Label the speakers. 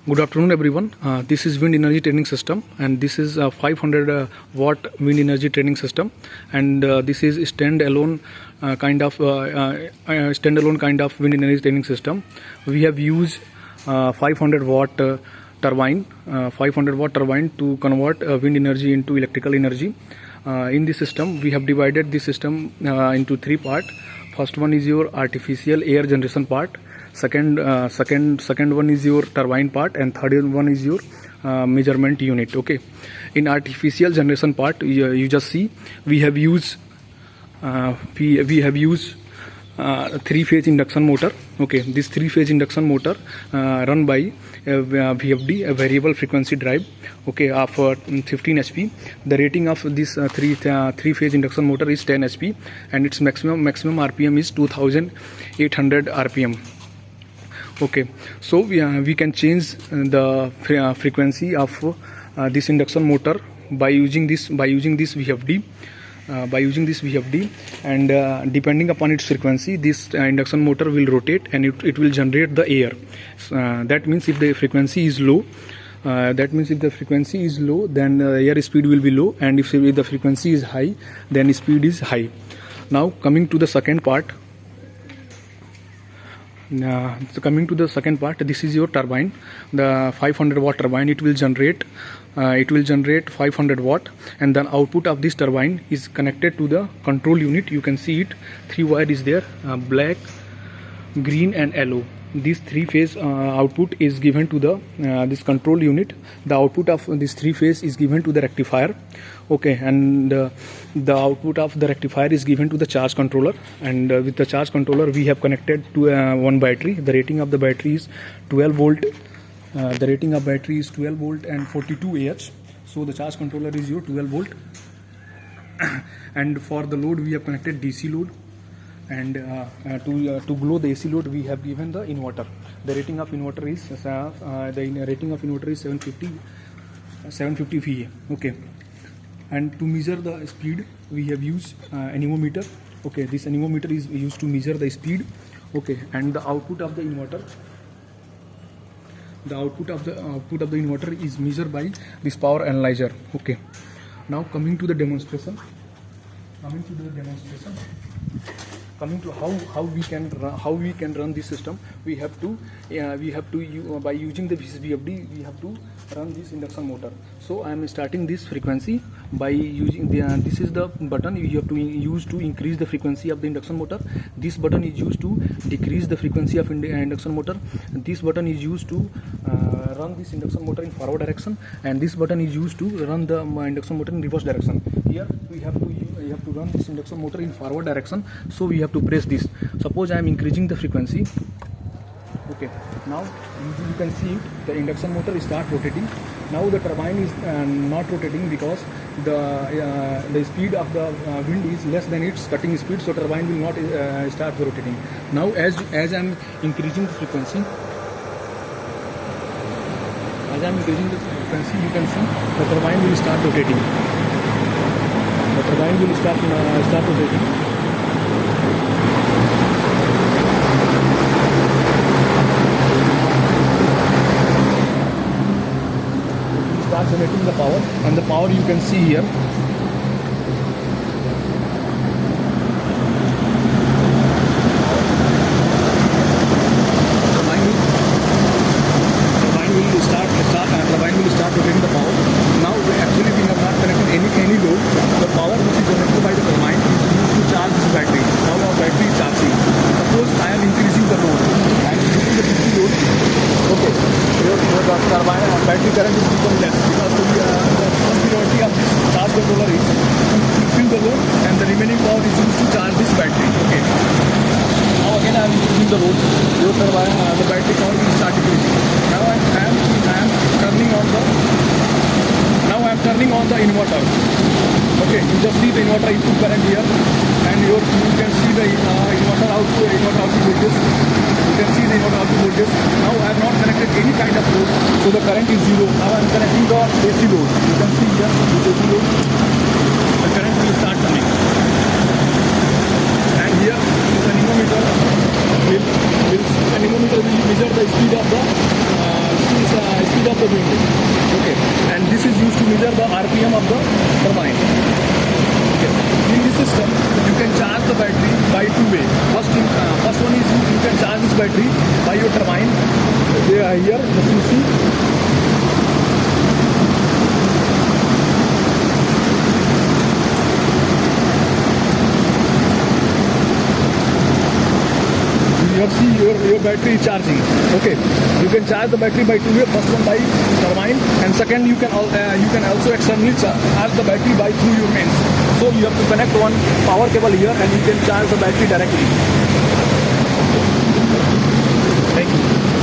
Speaker 1: Good afternoon, everyone. This is wind energy training system, and this is a 500 watt wind energy training system, and this is standalone standalone kind of wind energy training system. We have used 500 watt turbine, 500 watt turbine to convert wind energy into electrical energy. In this system, we have divided this system into three parts. First one is your artificial air generation part. Second one is your turbine part, and third one is your measurement unit. Okay, in artificial generation part, you just see we have used three-phase induction motor. Okay, this three-phase induction motor run by VFD, a variable frequency drive. Okay, of 15 HP. The rating of this three-phase induction motor is 10 HP, and its maximum RPM is 2800 RPM. Okay, so we can change the frequency of this induction motor by using this VFD. And depending upon its frequency, this induction motor will rotate, and it will generate the air. That means if the frequency is low, then the air speed will be low, and if the frequency is high, then speed is high. Now coming to the second part. This is your turbine, the 500 watt turbine. It will generate 500 watt, and the output of this turbine is connected to the control unit. You can see it, three wire is there, black, green and yellow. This three-phase output is given to the this control unit. The output of this three-phase is given to the rectifier. Okay, and the output of the rectifier is given to the charge controller. And with the charge controller, we have connected to one battery. The rating of the battery is 12 volt. The rating of battery is 12 volt and 42 Ah. So the charge controller is your 12 volt. And for the load, we have connected DC load. And to glow the AC load, we have given the inverter. The rating of inverter is 750 VA. Okay, and to measure the speed, we have used anemometer. Okay, this anemometer is used to measure the speed. Okay, and the output of the inverter. The output of the inverter is measured by this power analyzer. Okay, now coming to demonstration. Coming to how we can run this system, we have to by using the VFD, we have to run this induction motor. So I am starting this frequency by using this is the button you have to use to increase the frequency of the induction motor. This button is used to decrease the frequency of induction motor. This button is used to run this induction motor in forward direction, and this button is used to run the induction motor in reverse direction. Here we have to run this induction motor in forward direction, so we have to press this. Suppose I am increasing the frequency. Okay, now you can see the induction motor start rotating. Now the turbine is not rotating because the speed of the wind is less than its cutting speed, so turbine will not start rotating. Now as I am increasing the frequency, you can see the turbine will start rotating. The turbine will start rotating. Start generating the power, and the power you can see here. Turbine will start rotating the power. Now actually we have not connected any load. The power which is generated by the turbine is used to charge this battery. Now our battery is charging. Suppose I am increasing the load. I am increasing the DC load. Okay, the turbine battery current is become less because the responsibility of this charge controller is to fill the load, and the remaining power is used to charge this battery. Okay. Now again I am increasing the load. Your turbine, the battery power will start decreasing. Now I am turning on the inverter. Okay, you just see the inverter input current here, and you can see the inverter output voltage. You can see the inverter output voltage. Now I have not connected any kind of load, so the current is zero. Now I am connecting the AC load. You can see here the AC load. The current will start coming, and here the anemometer will measure the speed of the speed of the wind. Okay, and this is used to measure the RPM of the turbine. Okay. In this system, you can charge the battery by two way. First one is you can charge this battery by your turbine. They are here, just you see. You have see your battery is charging. Okay, you can charge the battery by two way. First one by turbine, and second you can also externally charge the battery by through your mains. So you have to connect one power cable here, and you can charge the battery directly. Thank you.